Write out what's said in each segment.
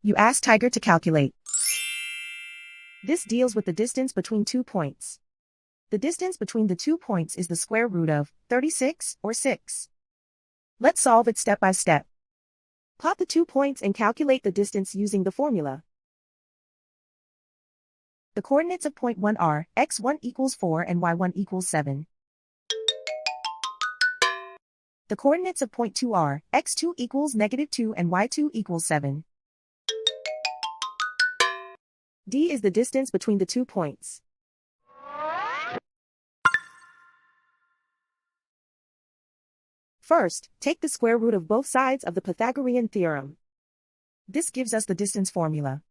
You ask Tiger to calculate. This deals with the distance between 2 points. The distance between the 2 points is the square root of 36 or 6. Let's solve it step by step. Plot the 2 points and calculate the distance using the formula. The coordinates of point 1 are x1 equals 4 and y1 equals 7. The coordinates of point 2 are x2 equals -2 and y2 equals 7. D is the distance between the 2 points. First, take the square root of both sides of the Pythagorean theorem. This gives us the distance formula.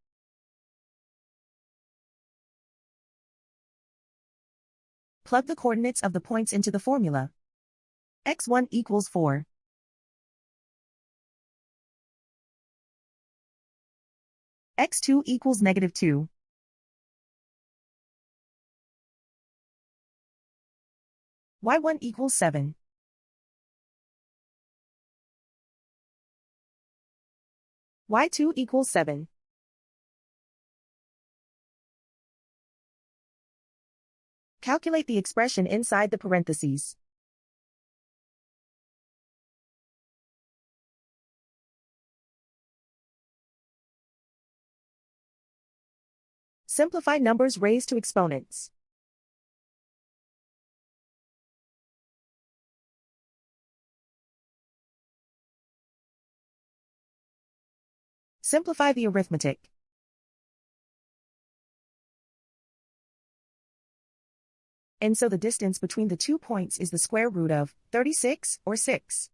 Plug the coordinates of the points into the formula. x1 equals 4. x2 equals -2. y1 equals 7. y2 equals 7. Calculate the expression inside the parentheses. Simplify numbers raised to exponents. Simplify the arithmetic. And so the distance between the 2 points is the square root of 36 or 6.